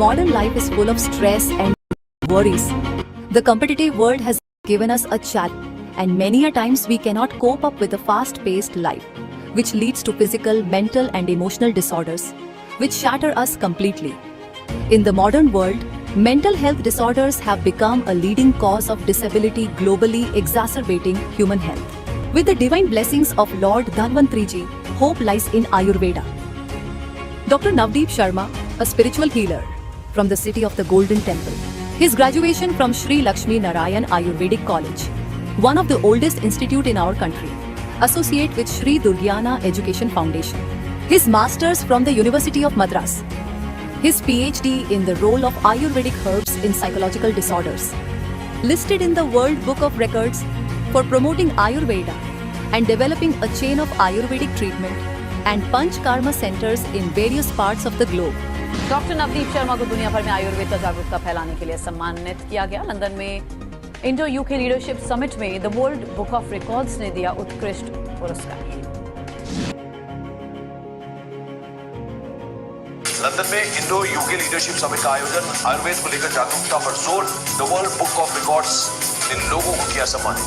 modern life is full of stress and worries. The competitive world has given us a challenge, and many a times we cannot cope up with the fast-paced life, which leads to physical, mental and emotional disorders, which shatter us completely. In the modern world, mental health disorders have become a leading cause of disability globally, exacerbating human health. With the divine blessings of Lord Dhanvantriji, hope lies in Ayurveda. Dr. Navdeep Sharma, a spiritual healer from the city of the Golden Temple. His graduation from Sri Lakshmi Narayan Ayurvedic College, one of the oldest institute in our country, associate with Sri Durgyana Education Foundation. His masters from the University of Madras. His Ph.D. in the role of Ayurvedic herbs in psychological disorders. Listed in the World Book of Records for promoting Ayurveda and developing a chain of Ayurvedic treatment and Panch Karma centers in various parts of the globe. Doctor Navdeep Sharma को दुनिया भर में आयुर्वेद का जागरूकता फैलाने के लिए सम्मानित किया गया। लंदन में इंडो यूके लीडरशिप समिट में the world book of records ने दिया उत्कृष्ट पुरस्कार। लंदन में इंडो यूके लीडरशिप समिट का आयोजन, आयुर्वेद को लेकर जागरूकता पर जोर, the world book of records in लोगों को किया सम्मानित।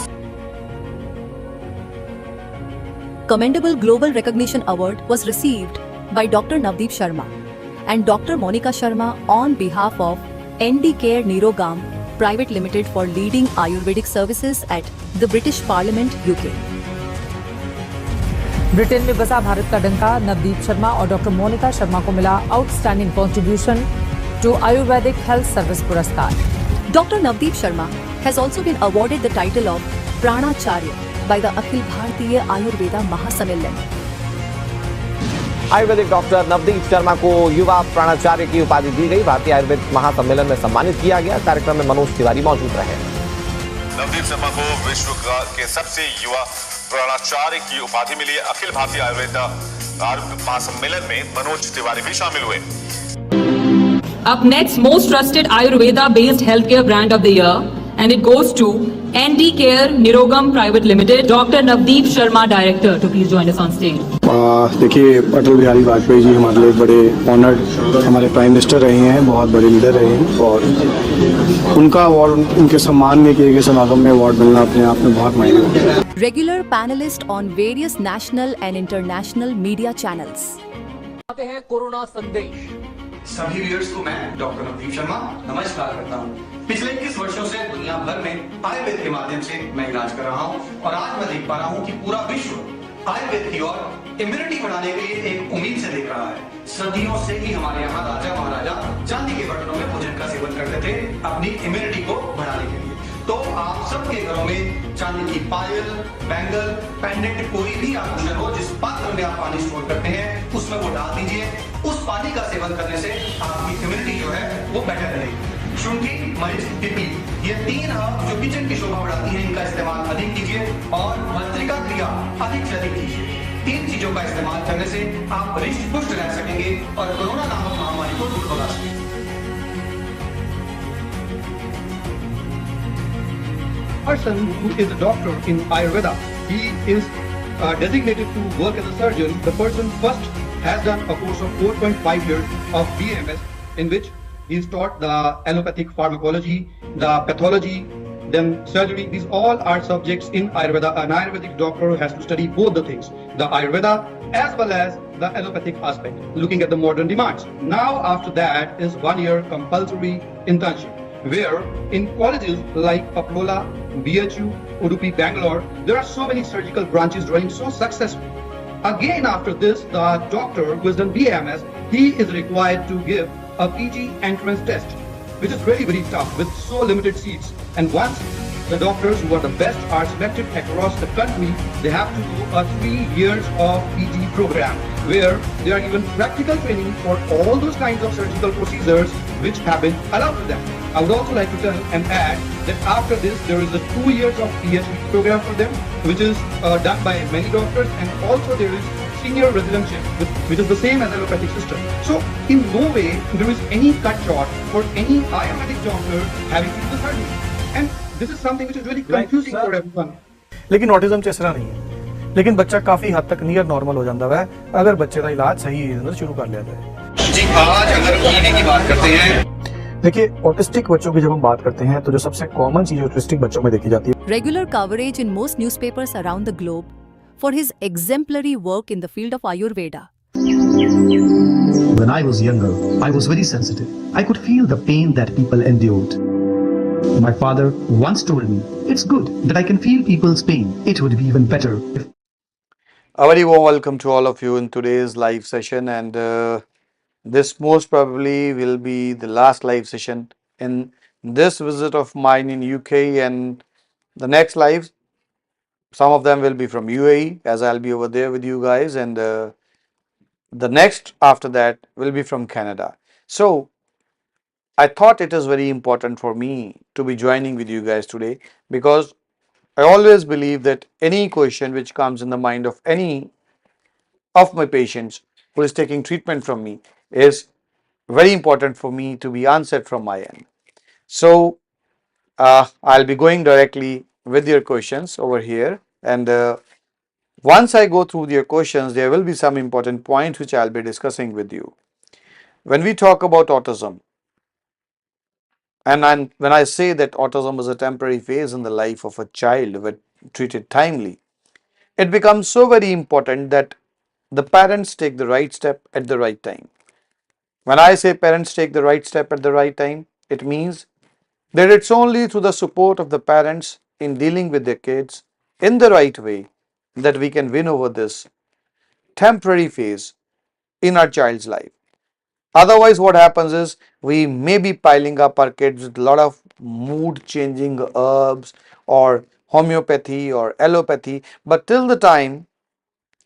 Commendable Global Recognition Award was received by Dr. Navdeep Sharma and Dr. Monica Sharma on behalf of ND Care Nirogam Private Limited for leading Ayurvedic services at the British Parliament, UK. Britain में बसा भारत का डंका, नवदीप शर्मा और doctor Monika Sharma को मिला outstanding contribution to ayurvedic health service पुरस्कार। Dr. Navdeep Sharma has also been awarded the title of Pranacharya by the Akhil Bharatiya Ayurveda Mahasammellan. Ayurvedic doctor Navdeep Sharma को युवा प्राणाचार्य की उपाधि दी गई। भारतीय आयुर्वेद महासम्मेलन में सम्मानित किया गया। कार्यक्रम में मनोज तिवारी मौजूद रहे। नवदीप शर्मा को विश्व के सबसे युवा प्राणाचार्य की उपाधि मिली। अखिल भारतीय आयुर्वेद महासम्मेलन में मनोज तिवारी भी शामिल हुए। Up next, most trusted Ayurveda-based healthcare brand of the year, and it goes to ND Care Nirogam Private Limited. Dr. Navdeep Sharma, Director, to please join us on stage. देखिए, अटल बिहारी वाजपेयी जी हमारे लिए बड़े ऑनर्ड हमारे प्राइम मिनिस्टर रहे हैं, बहुत बड़े leader रहे हैं और उनका अवार्ड, उनके सम्मान में किए गए समागम में अवार्ड मिलना अपने आप में बहुत मायने रखता है। Regular panelist on various national and international media channels. आते हैं कोरोना संदेश। सभी व्यूअर्स को मैं डॉक्टर नवदीप शर्मा नमस्कार करता हूँ। पिछले 21 वर्षों से दुनिया भर में आयुर्वेद के माध्यम से मैं इलाज कर रहा हूँ और आज मैं देख पा रहा हूँ कि पूरा विश्व आयुर्वेद की ओर इम्यूनिटी बढ़ाने के लिए एक उम्मीद से देख रहा है। सदियों से ही हमारे यहाँ राजा महाराजा चांदी के बर्तनों में भोजन का सेवन करते थे अपनी इम्यूनिटी को बढ़ाने के लिए। तो आप सबके घरों में चांदी की पायल, बैंगल, पेंडेंट, कोई भी आभूषण हो जिस पात्र में आप पानी स्टोर करते हैं उसमें वो डाल दीजिए। उस पानी का सेवन करने से आपकी इम्यूनिटी जो है वो बेटर रहेगी। शुंठी, मरीच, पिपली, ये 3 हर्ब जो किचन की शोभा बढ़ाती हैं, इनका इस्तेमाल अधिक कीजिए और भस्त्रिका क्रिया अधिक से अधिक कीजिए। 3 चीजों का इस्तेमाल करने से आप हृष्ट पुष्ट रह सकेंगे और कोरोना नामक महामारी को दूर भगा सकेंगे। Person who is a doctor in Ayurveda, he is designated to work as a surgeon. The person first has done a course of 4.5 years of B.A.M.S, in which he is taught the allopathic pharmacology, the pathology, then surgery. These all are subjects in Ayurveda. An Ayurvedic doctor has to study both the things, the Ayurveda as well as the allopathic aspect, looking at the modern demands. Now after that is 1 year compulsory internship, where in colleges like Aplola, BHU, Udupi, Bangalore, there are so many surgical branches running so successfully. Again after this, the doctor who has done B.A.M.S, he is required to give a PG entrance test, which is very, very tough with so limited seats. And once the doctors who are the best are selected across the country, they have to do a 3 years of PG program, where they are given practical training for all those kinds of surgical procedures which have been allowed to them. I would also like to tell and add that after this, there is a 2 years of Ph.D. program for them, which is done by many doctors, and also there is senior residentship, which is the same as allopathic system. So in no way there is any cut short for any Ayurvedic doctor having to do the surgery. And this is something which is really confusing for everyone. लेकिन autism च इस तरह नहीं है, लेकिन बच्चा काफी हद तक नियर नॉर्मल हो जाता है अगर बच्चे का इलाज सही शुरू कर लिया जाए। जी आज अगर ईडी की बात करते हैं, देखिए ऑटिस्टिक बच्चों की जब हम बात करते हैं तो जो सबसे कॉमन चीज ऑटिस्टिक बच्चों में देखी जाती है, Regular coverage in most newspapers around the globe for his exemplary work in the field of Ayurveda. When I was younger, I was very sensitive. I could feel the pain that people endured. My father once told me, it's good that I can feel people's pain. It would be even better if A very warm welcome to all of you in today's live session, and this most probably will be the last live session in this visit of mine in UK, and the next live, some of them will be from UAE as I'll be over there with you guys, and the next after that will be from Canada. So I thought it is very important for me to be joining with you guys today, because I always believe that any question which comes in the mind of any of my patients who is taking treatment from me is very important for me to be answered from my end. So I'll be going directly with your questions over here, and once I go through your questions, there will be some important points which I'll be discussing with you. When we talk about autism, and when I say that autism is a temporary phase in the life of a child when treated timely, it becomes so very important that the parents take the right step at the right time. When I say parents take the right step at the right time, it means that it's only through the support of the parents in dealing with their kids in the right way that we can win over this temporary phase in our child's life. Otherwise, what happens is we may be piling up our kids with a lot of mood changing herbs or homeopathy or allopathy, but till the time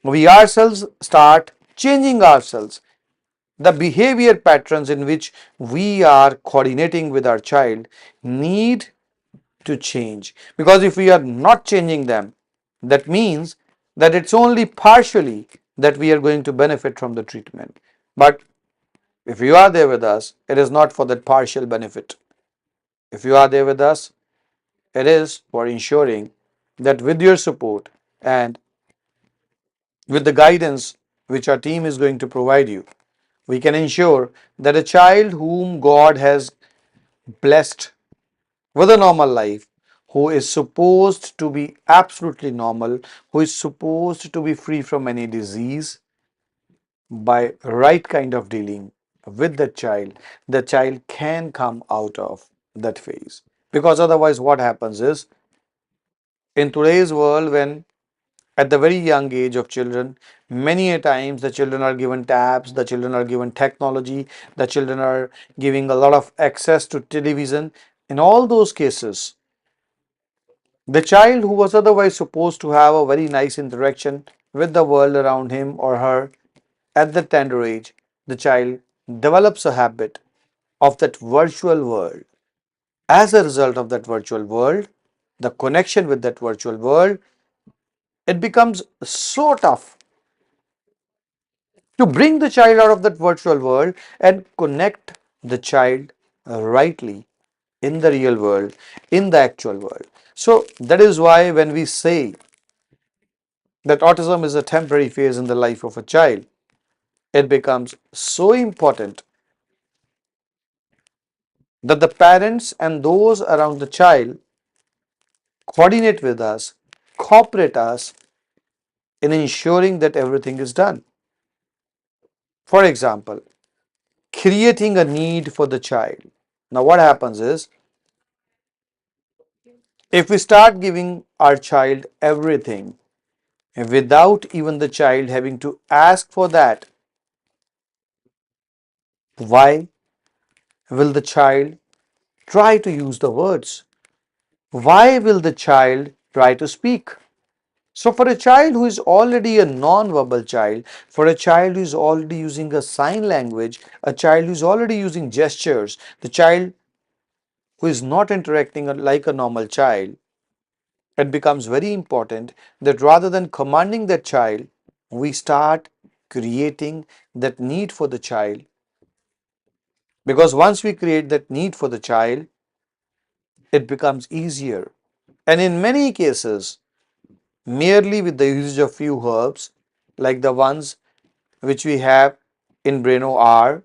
we ourselves start changing ourselves, the behavior patterns in which we are coordinating with our child need to change, because if we are not changing them, that means that it's only partially that we are going to benefit from the treatment. But if you are there with us, it is not for that partial benefit. If you are there with us, it is for ensuring that with your support and with the guidance which our team is going to provide you, we can ensure that a child whom God has blessed with a normal life, who is supposed to be absolutely normal, who is supposed to be free from any disease, by right kind of dealing with the child can come out of that phase. Because otherwise what happens is, in today's world, when at the very young age of children, many a times the children are given tabs, the children are given technology, the children are giving a lot of access to television. In all those cases, the child who was otherwise supposed to have a very nice interaction with the world around him or her, at the tender age, the child develops a habit of that virtual world. As a result of that virtual world, the connection with that virtual world, it becomes so tough to bring the child out of that virtual world and connect the child rightly in the real world, in the actual world. So that is why when we say that autism is a temporary phase in the life of a child, it becomes so important that the parents and those around the child coordinate with us, cooperate us in ensuring that everything is done. For example, creating a need for the child. Now what happens is, if we start giving our child everything without even the child having to ask for that, why will the child try to use the words? Why will the child try to speak? So for a child who is already a non-verbal child, for a child who is already using a sign language, a child who is already using gestures, the child who is not interacting like a normal child, it becomes very important that rather than commanding that child, we start creating that need for the child. Because once we create that need for the child, it becomes easier. And in many cases, merely with the usage of few herbs, like the ones which we have in Breno R,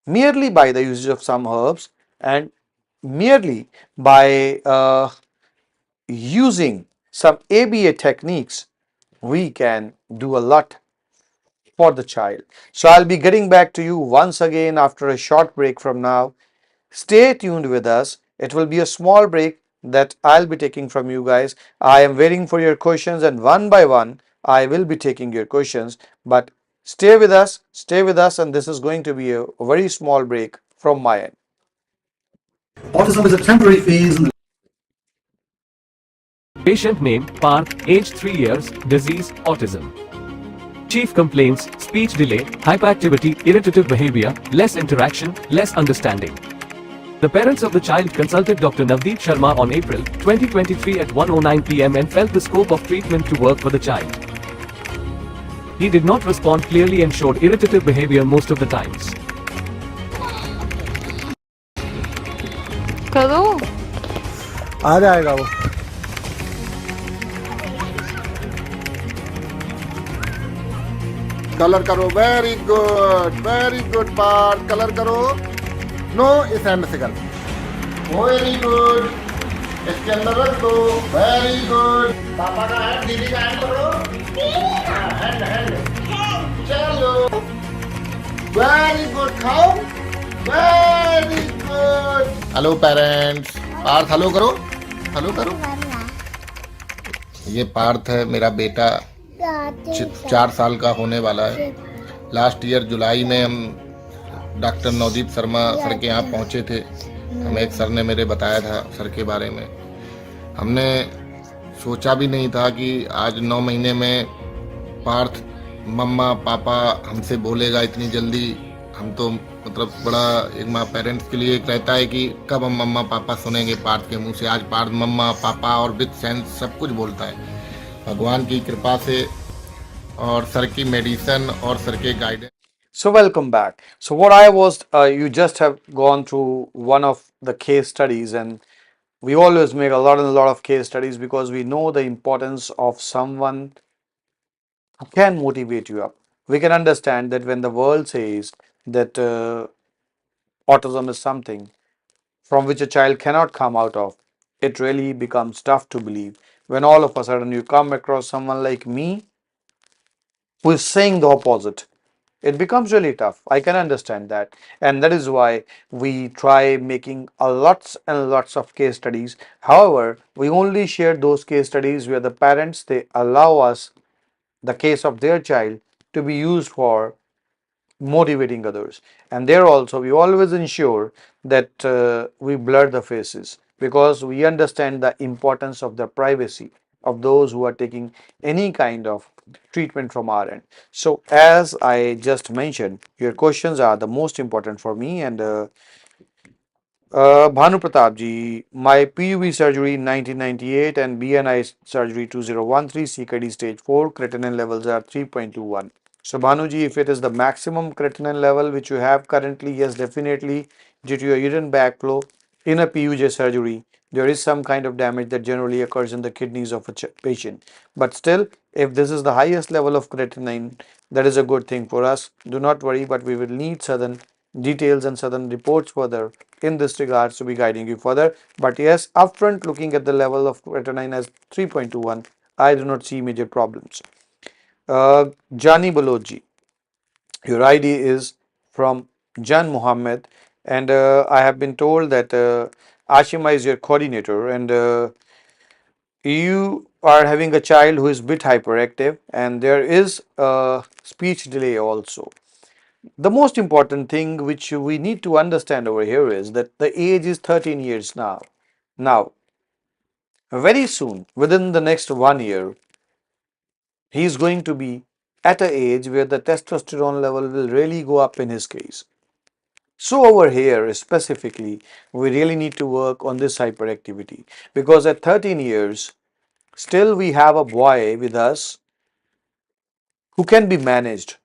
merely by the usage of some herbs and merely by using some ABA techniques, we can do a lot for the child. So I'll be getting back to you once again after a short break from now. Stay tuned with us. It will be a small break that I'll be taking from you guys. I am waiting for your questions, and one by one I will be taking your questions. But stay with us, and this is going to be a very small break from my end. Autism is a temporary phase in the Patient name Parth, age 3 years, disease autism. Chief complaints: speech delay, hyperactivity, irritative behavior, less interaction, less understanding. The parents of the child consulted Dr. Navdeep Sharma on April 2023 at 1:09 p.m. and felt the scope of treatment to work for the child. He did not respond clearly and showed irritative behavior most of the times. करो आ जाएगा वो। Colour करो, very good part, colour करो। No, इस hand से कर, very good, इसके अंदर रख दो, वेरी गुड। पापा का हैंड, दीदी का हैंड पकड़ो, हैंड हैंड, चलो, वेरी गुड, खाओ, very good. Hello parents, Parth hello करो, हेलो करो। ये पार्थ है, मेरा बेटा, 4 साल का होने वाला है। लास्ट ईयर जुलाई में हम डॉक्टर नवदीप शर्मा सर के यहाँ पहुँचे थे। हमें एक सर ने मेरे बताया था सर के बारे में। हमने सोचा भी नहीं था कि आज 9 महीने में पार्थ मम्मा पापा हमसे बोलेगा इतनी जल्दी। हम तो मतलब बड़ा एक माँ पेरेंट्स के लिए एक रहता है कि कब हम मम्मा पापा सुनेंगे पार्थ के मुंह से। आज पार्थ मम्मा पापा और विद सेंस सब कुछ बोलता है भगवान की कृपा से और सर की मेडिसिन और सर के guidance. So welcome back. So what I was, you just have gone through one of the case studies, and we always make a lot and a lot of case studies because we know the importance of someone who can motivate you up. We can understand that when the world says that autism is something from which a child cannot come out of, it really becomes tough to believe when all of a sudden you come across someone like me who is saying the opposite. It becomes really tough. I can understand that, and that is why we try making a lots and lots of case studies. However, we only share those case studies where the parents, they allow us the case of their child to be used for motivating others. And there also we always ensure that we blur the faces because we understand the importance of the privacy of those who are taking any kind of treatment from our end. So as I just mentioned, your questions are the most important for me, and Bhanu Pratap ji, my PUV surgery in 1998 and BNI surgery 2013, CKD stage 4, creatinine levels are 3.21. So Bhanu ji, if it is the maximum creatinine level which you have currently, yes, definitely due to your urine backflow in a PUJ surgery, there is some kind of damage that generally occurs in the kidneys of a patient. But still, if this is the highest level of creatinine, that is a good thing for us. Do not worry, but we will need certain details and certain reports further in this regards to be guiding you further. But yes, upfront looking at the level of creatinine as 3.21, I do not see major problems. Jani Baloji, your ID is from Jan Muhammad, and I have been told that Ashima is your coordinator, and you are having a child who is bit hyperactive, and there is a speech delay also. The most important thing which we need to understand over here is that the age is 13 years now. Now, very soon, within the next 1 year, he is going to be at an age where the testosterone level will really go up in his case. So over here specifically, we really need to work on this hyperactivity because at 13 years, still we have a boy with us who can be managed,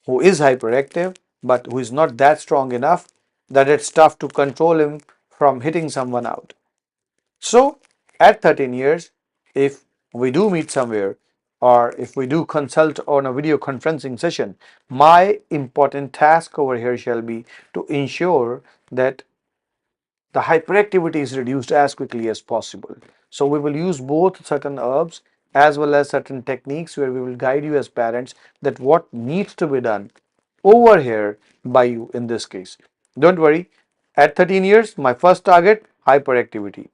who is hyperactive, but who is not that strong enough that it's tough to control him from hitting someone out. So, at 13 years, if we do meet somewhere, or if we do consult on a video conferencing session, my important task over here shall be to ensure that the hyperactivity is reduced as quickly as possible. So we will use both certain herbs as well as certain techniques where we will guide you as parents that what needs to be done over here by you in this case. Don't worry, at 13 years, my first target, hyperactivity.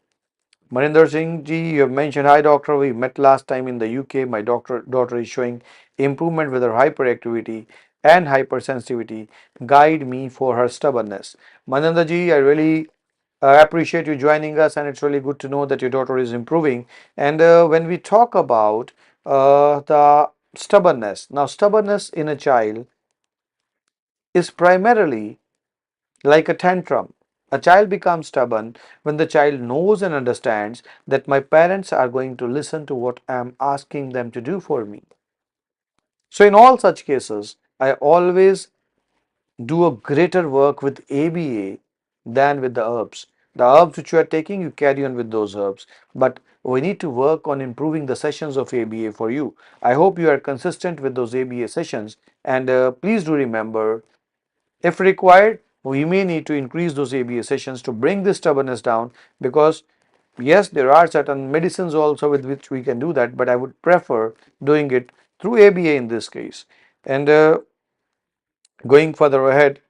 Maninder Singh ji, you have mentioned, hi doctor, we met last time in the UK. My daughter is showing improvement with her hyperactivity and hypersensitivity. Guide me for her stubbornness. Maninder ji, I really appreciate you joining us, and it's really good to know that your daughter is improving. And when we talk about the stubbornness, now stubbornness in a child is primarily like a tantrum. A child becomes stubborn when the child knows and understands that my parents are going to listen to what I am asking them to do for me. So, in all such cases, I always do a greater work with ABA than with the herbs. The herbs which you are taking, you carry on with those herbs. But we need to work on improving the sessions of ABA for you. I hope you are consistent with those ABA sessions. And please do remember, if required, we may need to increase those ABA sessions to bring this stubbornness down, because yes, there are certain medicines also with which we can do that, but I would prefer doing it through ABA in this case. And going further ahead,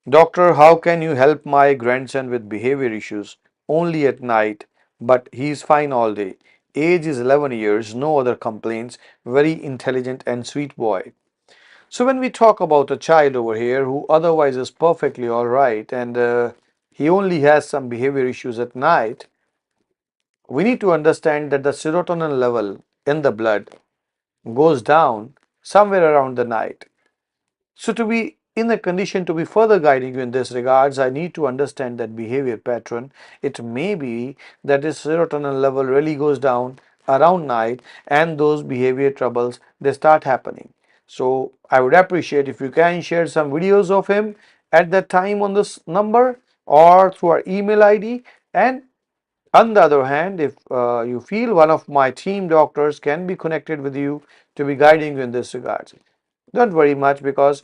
doctor, how can you help my grandson with behavior issues only at night, but he's fine all day? Age is 11 years, no other complaints, very intelligent and sweet boy. So when we talk about a child over here who otherwise is perfectly all right, and he only has some behavior issues at night, we need to understand that the serotonin level in the blood goes down somewhere around the night. So to be in a condition to be further guiding you in this regards, I need to understand that behavior pattern. It may be that this serotonin level really goes down around night, and those behavior troubles, they start happening. So I would appreciate if you can share some videos of him at that time on this number or through our email ID. And on the other hand, if you feel one of my team doctors can be connected with you to be guiding you in this regards, don't worry much, because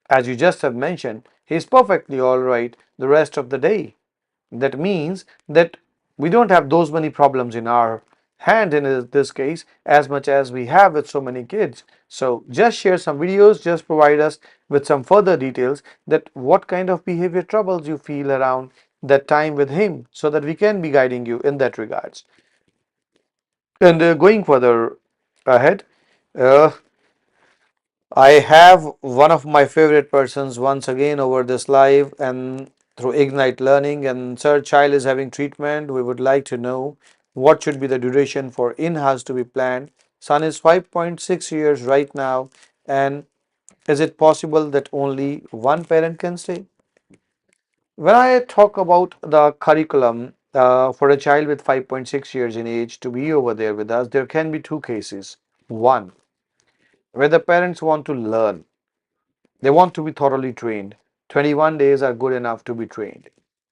as you just have mentioned, he is perfectly all right the rest of the day. That means that we don't have those many problems in our hand in this case as much as we have with so many kids. So just share some videos, just provide us with some further details that what kind of behavior troubles you feel around that time with him, so that we can be guiding you in that regards. And going further ahead, uh, I have one of my favorite persons once again over this live and through Ignite Learning. And sir, child is having treatment. We would like to know what should be the duration for in-house to be planned. Son is 5.6 years right now, and is it possible that only one parent can stay? When I talk about the curriculum for a child with 5.6 years in age to be over there with us, there can be two cases. One, where the parents want to learn. They want to be thoroughly trained. 21 days are good enough to be trained.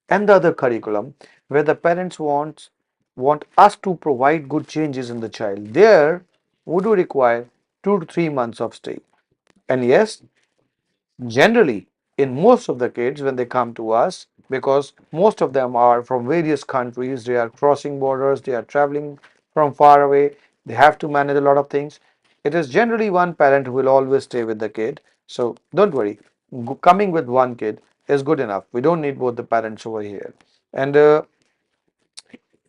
And the other curriculum, where the parents want us to provide good changes in the child. There would require 2 to 3 months of stay. And yes, generally, in most of the kids, when they come to us, because most of them are from various countries, they are crossing borders, they are traveling from far away, they have to manage a lot of things. It is generally one parent who will always stay with the kid. So don't worry, coming with one kid is good enough. We don't need both the parents over here. And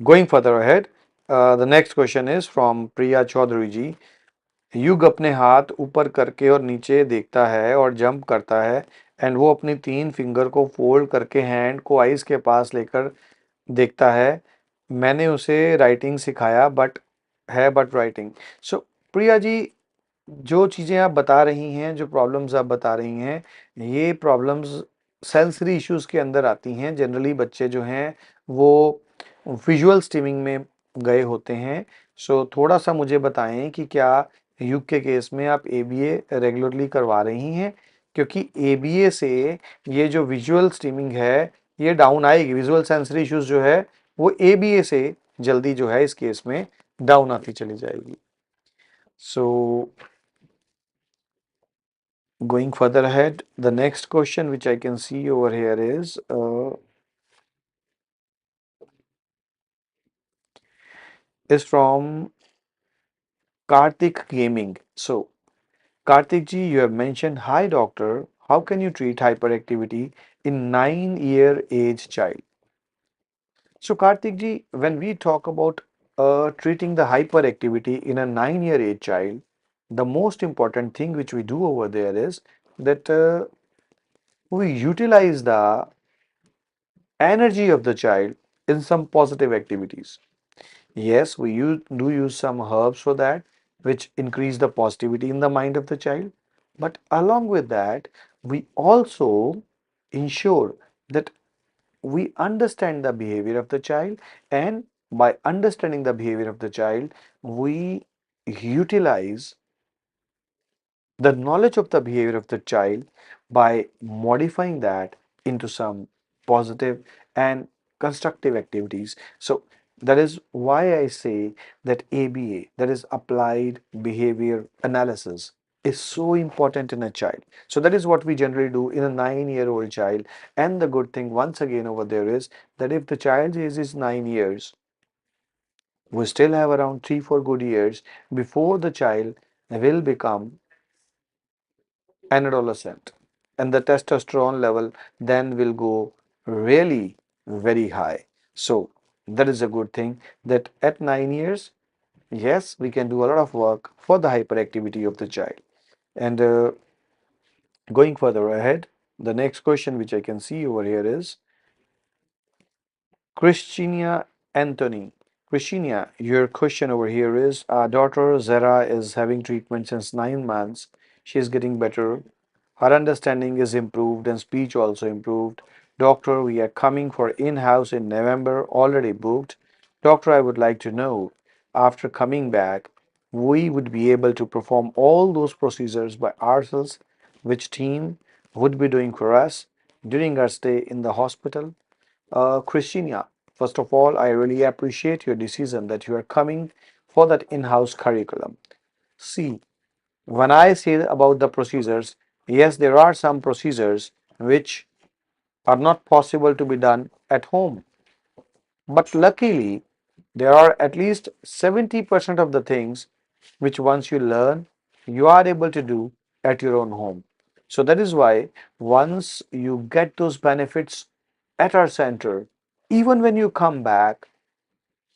going further ahead, the next question is from Priya Chaudhary ji. युग अपने हाथ ऊपर करके और नीचे देखता है और जंप करता है, एंड वो अपनी 3 फिंगर को फोल्ड करके हैंड को आइज के पास लेकर देखता है. मैंने उसे राइटिंग सिखाया बट राइटिंग. सो प्रिया जी, जो चीज़ें आप बता रही हैं, जो प्रॉब्लम्स आप बता रही हैं, ये प्रॉब्लम्स सेंसरी इश्यूज़ के अंदर आती हैं. जनरली बच्चे जो हैं वो विजुअल स्ट्रीमिंग में गए होते हैं. सो थोड़ा सा मुझे बताएं कि क्या युग के केस में आप एबीए रेगुलरली करवा रही हैं, क्योंकि एबीए से ये जो विजुअल स्ट्रीमिंग है ये डाउन आएगी. विजुअल सेंसरी इश्यूज जो है वो एबीए से जल्दी जो है इस केस में डाउन आती चली जाएगी. So going further ahead, the next question which I can see over here is from Karthik Gaming. So Karthik ji, you have mentioned, hi doctor, how can you treat hyperactivity in 9-year age child? So Karthik ji, when we talk about treating the hyperactivity in a 9-year age child, the most important thing which we do over there is that we utilize the energy of the child in some positive activities. Yes, we do use some herbs for that, which increase the positivity in the mind of the child. But along with that, we also ensure that we understand the behavior of the child, and by understanding the behavior of the child, we utilize the knowledge of the behavior of the child by modifying that into some positive and constructive activities. So that is why I say that ABA, that is applied behavior analysis, is so important in a child. So that is what we generally do in a 9-year-old child. And the good thing once again over there is that if the child's age is 9 years, we still have around 3-4 good years before the child will become an adolescent, and the testosterone level then will go really very high. So that is a good thing that at 9 years, yes, we can do a lot of work for the hyperactivity of the child. And going further ahead, the next question which I can see over here is Christina Anthony. Christina, your question over here is our daughter Zara is having treatment since 9 months. She is getting better. Her understanding is improved and speech also improved. Doctor, we are coming for in-house in November, already booked. Doctor, I would like to know, after coming back, we would be able to perform all those procedures by ourselves, which team would be doing for us during our stay in the hospital? Christina, first of all, I really appreciate your decision that you are coming for that in-house curriculum. See, when I say about the procedures, yes, there are some procedures which are not possible to be done at home. But luckily, there are at least 70% of the things which once you learn, you are able to do at your own home. So that is why once you get those benefits at our center, even when you come back,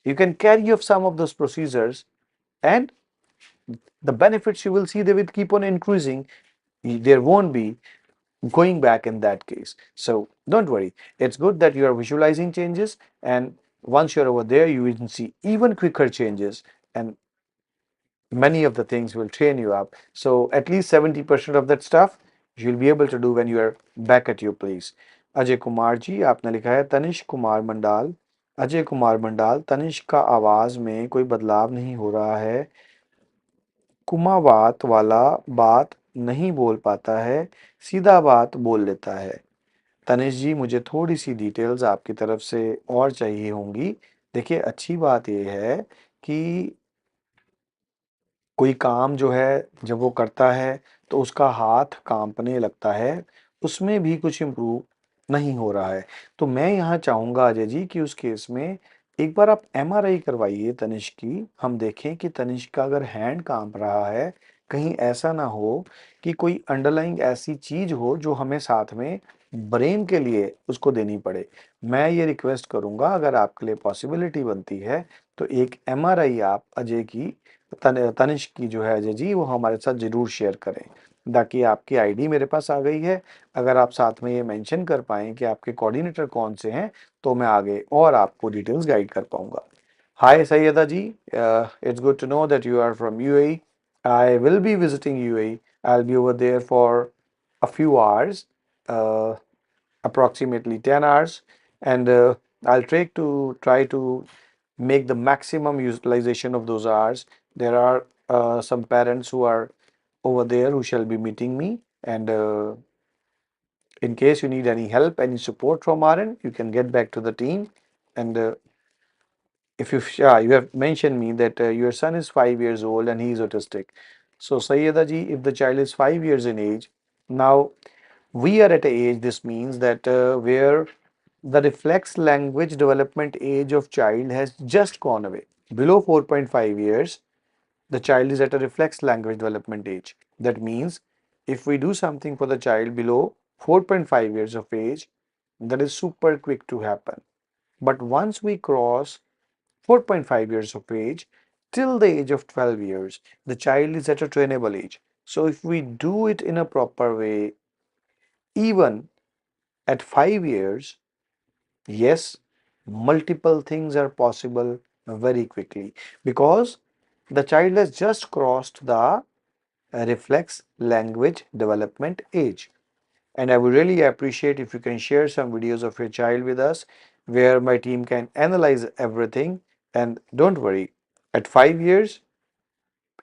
you can carry off some of those procedures, and the benefits you will see, they will keep on increasing. There won't be going back in that case. So don't worry. It's good that you are visualizing changes, and once you're over there, you will see even quicker changes, and many of the things will train you up. So at least 70% of that stuff you'll be able to do when you are back at your place. Ajay Kumar ji, आपने लिखा है तनिष्क कुमार मंडाल। अजय कुमार मंडाल, तनिष्क का आवाज में कोई बदलाव नहीं हो रहा है, कुमावात वाला बात नहीं बोल पाता है, सीधा बात बोल लेता है। तनिष जी, मुझे थोड़ी सी डिटेल्स आपकी तरफ से और चाहिए होंगी। देखिए, अच्छी बात ये है कि कोई काम जो है जब वो करता है तो उसका हाथ कांपने लगता है, उसमें भी कुछ इम्प्रूव नहीं हो रहा है। तो मैं यहाँ चाहूँगा अजय जी कि उस केस में एक बार आप एमआरआई करवाइए तनिष्क की, हम देखें कि तनिष्क का अगर हैंड कांप रहा है, कहीं ऐसा ना हो कि कोई अंडरलाइंग ऐसी चीज हो जो हमें साथ में ब्रेन के लिए उसको देनी पड़े। मैं ये रिक्वेस्ट करूंगा, अगर आपके लिए पॉसिबिलिटी बनती है तो एक एमआरआई आप अजय की तनिष्क की जो है अजय जी, वो हमारे साथ ज़रूर शेयर करें। ताकि आपकी आईडी मेरे पास आ गई है, अगर आप साथ में ये मेंशन कर पाएँ कि आपके कोऑर्डिनेटर कौन से हैं, तो मैं आगे और आपको डिटेल्स गाइड कर पाऊँगा। Hi Sayyeda ji, it's good to know that you are from UAE. I will be visiting UAE. I'll be over there for a few hours, uh, approximately 10 hours, and I'll try to make the maximum utilization of those hours. There are some parents who are over there who shall be meeting me, and in case you need any help, any support from our end, you can get back to the team, and if you have mentioned me that your son is 5 years old and he is autistic. So Sayyeda ji, if the child is 5 years in age, now we are at a age, this means that where the reflex language development age of child has just gone away. Below 4.5 years, the child is at a reflex language development age. That means if we do something for the child below 4.5 years of age, that is super quick to happen. But once we cross 4.5 years of age till the age of 12 years, the child is at a trainable age. So if we do it in a proper way, even at 5 years, yes, multiple things are possible very quickly because the child has just crossed the reflex language development age. And I would really appreciate if you can share some videos of your child with us where my team can analyze everything. And don't worry, at 5 years,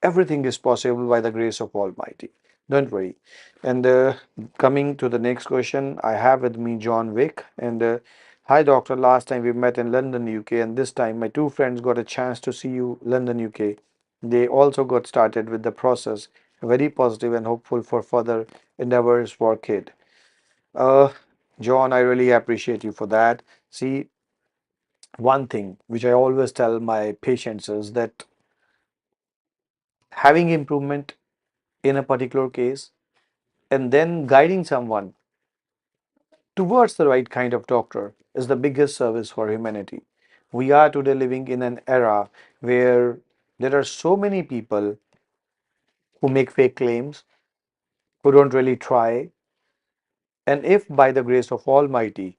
everything is possible by the grace of Almighty. Don't worry. And coming to the next question, I have with me John Wick. And hi, doctor. Last time we met in London, UK, and this time my two friends got a chance to see you, London, UK. They also got started with the process. Very positive and hopeful for further endeavors for kid. Uh, John, I really appreciate you for that. See, one thing which I always tell my patients is that having improvement in a particular case and then guiding someone towards the right kind of doctor is the biggest service for humanity. We are today living in an era where there are so many people who make fake claims, who don't really try, and if by the grace of Almighty,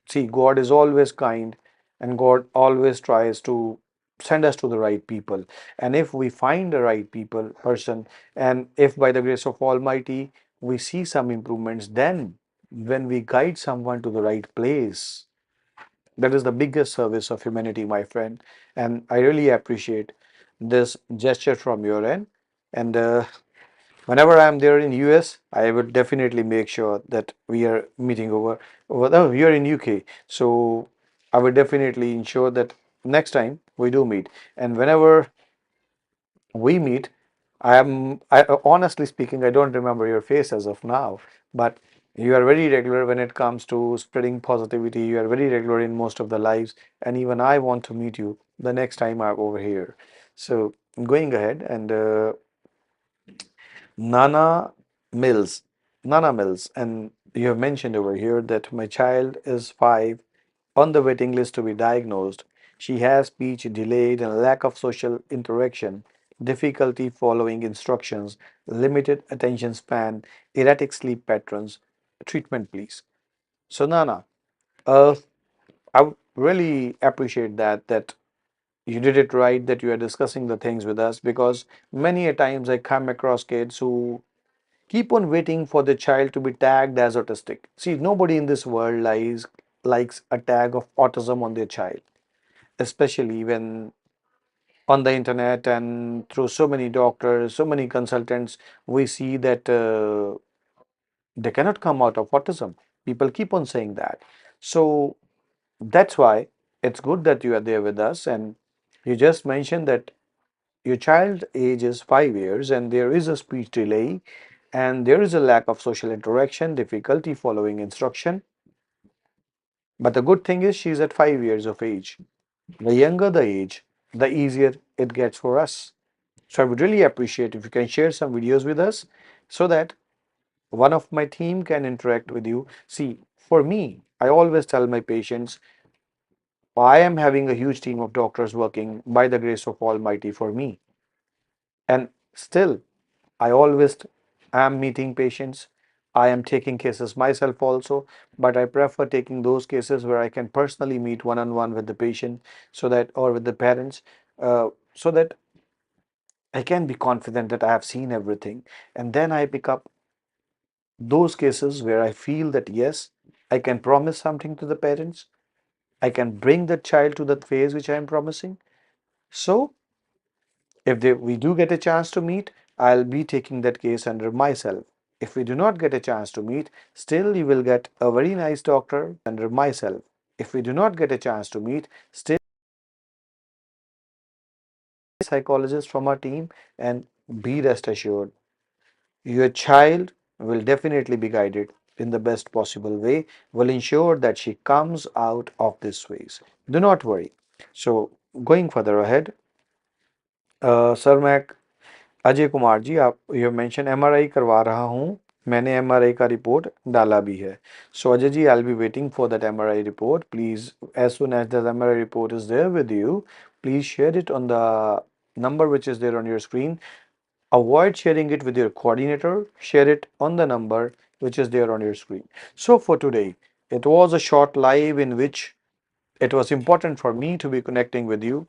see, God is always kind and God always tries to send us to the right people. And if we find the right person, and if by the grace of Almighty we see some improvements, then when we guide someone to the right place, that is the biggest service of humanity, my friend. And I really appreciate this gesture from your end. And whenever I'm there in US, I would definitely make sure that we are meeting over the we are in UK. So I would definitely ensure that next time we do meet. And whenever we meet, honestly speaking, I don't remember your face as of now, but you are very regular when it comes to spreading positivity. You are very regular in most of the lives, and even I want to meet you the next time I'm over here. So going ahead and Nana Mills, Nana Mills, and you have mentioned over here that my child is 5 on the waiting list to be diagnosed. She has speech delayed and lack of social interaction, difficulty following instructions, limited attention span, erratic sleep patterns. Treatment, please. So, Nana, uh, I would really appreciate that you did it right, that you are discussing the things with us because many a times I come across kids who keep on waiting for the child to be tagged as autistic. See, nobody in this world likes a tag of autism on their child, especially when on the internet and through so many doctors, so many consultants, we see that they cannot come out of autism. People keep on saying that. So that's why it's good that you are there with us. And you just mentioned that your child age is 5 years and there is a speech delay and there is a lack of social interaction, difficulty following instruction. But the good thing is she's at 5 years of age. The younger the age, the easier it gets for us. So I would really appreciate if you can share some videos with us so that one of my team can interact with you. See, for me, I always tell my patients, I am having a huge team of doctors working by the grace of Almighty for me. And still, I always am meeting patients. I am taking cases myself also, but I prefer taking those cases where I can personally meet one on one with the patient so that, or with the parents, so that I can be confident that I have seen everything. And then I pick up those cases where I feel that yes, I can promise something to the parents. I can bring the child to that phase which I am promising. So if we do get a chance to meet, I'll be taking that case under myself. If we do not get a chance to meet, still you will get a very nice doctor under myself. If we do not get a chance to meet, still psychologist from our team, and be rest assured, your child will definitely be guided in the best possible way, will ensure that she comes out of this phase. Do not worry. So, going further ahead, sir मैं अजय कुमार जी, आप ये mention MRI करवा रहा हूँ, मैंने MRI का report डाला भी है. So Ajay ji, I will be waiting for that MRI report. Please as soon as that MRI report is there with you, please share it on the number which is there on your screen. Avoid sharing it with your coordinator. Share it on the number which is there on your screen. So for today, it was a short live in which it was important for me to be connecting with you,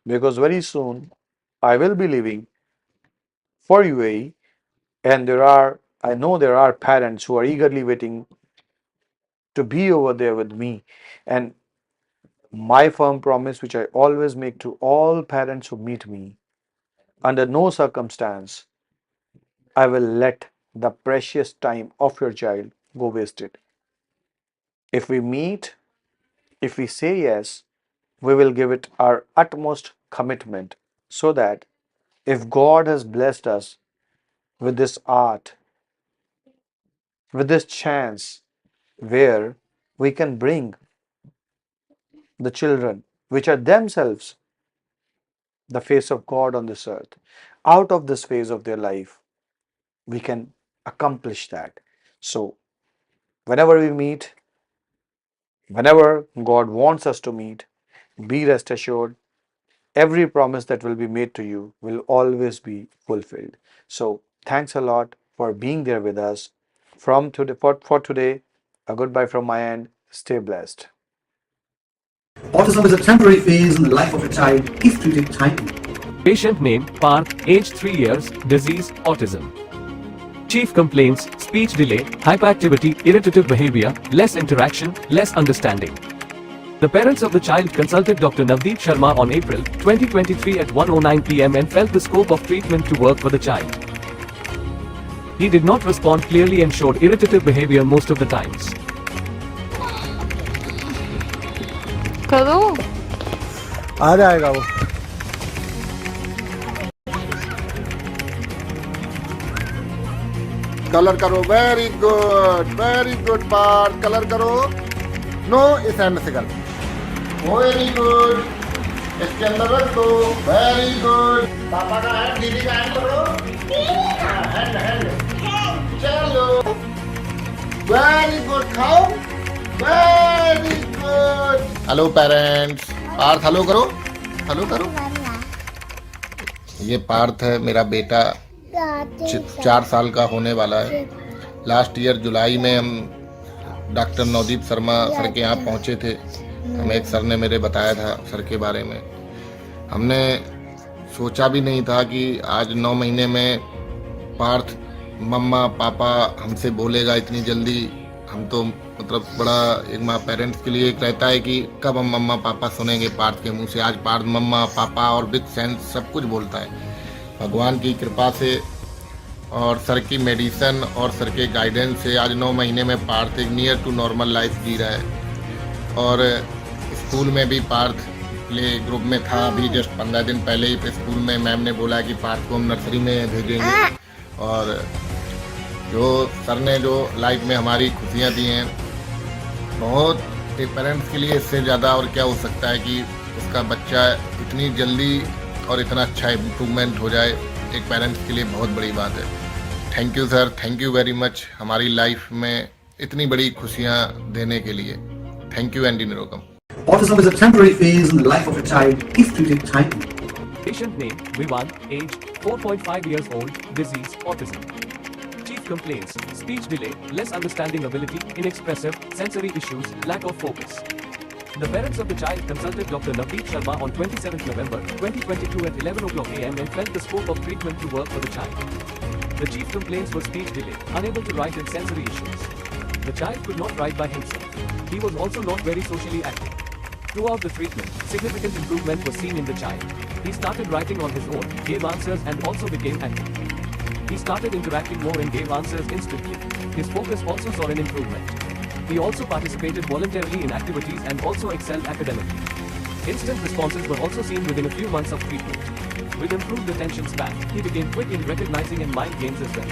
because very soon I will be leaving for UAE, and I know there are parents who are eagerly waiting to be over there with me. And my firm promise, which I always make to all parents who meet me, under no circumstance I will let the precious time of your child go wasted. If we meet, if we say yes, we will give it our utmost commitment, so that if God has blessed us with this art, with this chance where we can bring the children, which are themselves the face of God on this earth, out of this phase of their life, we can accomplish that. So, whenever we meet, whenever God wants us to meet, be rest assured, every promise that will be made to you will always be fulfilled. So, thanks a lot for being there with us. From today, for today, a goodbye from my end. Stay blessed. Autism is a temporary phase in the life of a child if treated timely. Patient name Parth, age 3 years, disease autism. Chief complaints: speech delay, hyperactivity, irritative behavior, less interaction, less understanding. The parents of the child consulted Dr. Navdeep Sharma on April 2023 at 1:09 p.m. and felt the scope of treatment to work for the child. He did not respond clearly and showed irritative behavior most of the times. करो आ जाएगा वो. Colour करो. Very good part. Colour करो. No इस hand से कर. Very good. इसके अंदर रख दो. Very good. पापा का हैंड, दीदी का हैंड पकड़ो. हैंड. चलो. Very good. खाओ. Very good. Hello parents. Parth hello करो. हेलो करो. ये पार्थ है, मेरा बेटा, 4 साल का होने वाला है. लास्ट ईयर जुलाई में हम डॉक्टर नवदीप शर्मा सर के यहाँ पहुँचे थे. हमें एक सर ने मेरे बताया था सर के बारे में. हमने सोचा भी नहीं था कि आज 9 महीने में पार्थ मम्मा पापा हमसे बोलेगा इतनी जल्दी. हम तो मतलब बड़ा एक माँ पेरेंट्स के लिए एक रहता है कि कब हम मम्मा पापा सुनेंगे पार्थ के मुंह से. आज पार्थ मम्मा पापा और विद सेंस सब कुछ बोलता है. भगवान की कृपा से और सर की मेडिसिन और सर के गाइडेंस से आज 9 महीने में पार्थ एक नियर टू नॉर्मल लाइफ जी रहा है. और स्कूल में भी पार्थ प्ले ग्रुप में था. अभी जस्ट 15 दिन पहले ही स्कूल में मैम ने बोला कि पार्थ को हम नर्सरी में भेजेंगे. और जो सर ने जो लाइफ में हमारी खुशियाँ दी हैं, बहुत एक पेरेंट्स के लिए इससे ज़्यादा और क्या हो सकता है कि उसका बच्चा इतनी जल्दी और इतना अच्छा इम्प्रूवमेंट हो जाए. एक पेरेंट्स के लिए बहुत बड़ी बात है. Thank you sir. Thank you very much हमारी लाइफ में इतनी बड़ी खुशियाँ देने के लिए. Thank you Andy Nirogam. Autism is a temporary phase in the life of a child if treated timely. Patient name Vivan, age 4.5 years old, disease autism. Chief complaints: speech delay, less understanding ability, inexpressive, sensory issues, lack of focus. The parents of the child consulted Dr. Navdeep Sharma on 27th November 2022 at 11:00 a.m. and felt the scope of treatment to work for the child. The chief complaints were speech delay, unable to write, and sensory issues. The child could not write by himself. He was also not very socially active. Throughout the treatment, significant improvement was seen in the child. He started writing on his own, gave answers, and also became active. He started interacting more and gave answers instantly. His focus also saw an improvement. He also participated voluntarily in activities and also excelled academically. Instant responses were also seen within a few months of treatment. With improved attention span, he became quick in recognizing and mind games as well.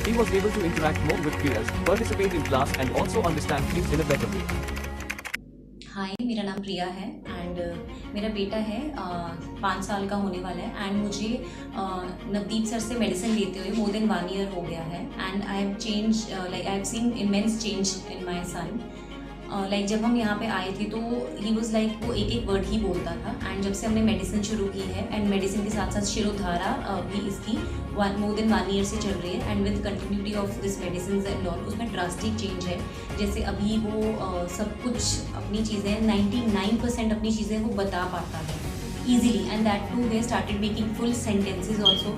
He was able to interact more with peers, participate in class and also understand things in a better way. हाय, मेरा नाम प्रिया है and मेरा बेटा है 5 साल का होने वाला है एंड मुझे नवदीप सर से मेडिसिन लेते हुए मोर देन 1 ईयर हो गया है and I have change like I have seen immense change in my son. Like जब हम यहाँ पे आए थे तो ही वॉज लाइक वो एक एक वर्ड ही बोलता था एंड जब से हमने मेडिसिन शुरू की है एंड मेडिसिन के साथ साथ शिरोधारा भी इसकी मोर देन 1 ईयर से चल रही है and with continuity of this medicine and all उसमें ड्रास्टिक चेंज है। जैसे अभी वो सब कुछ अपनी चीज़ें 99% अपनी चीज़ें वो बता पाता है easily and that too they started making full sentences also.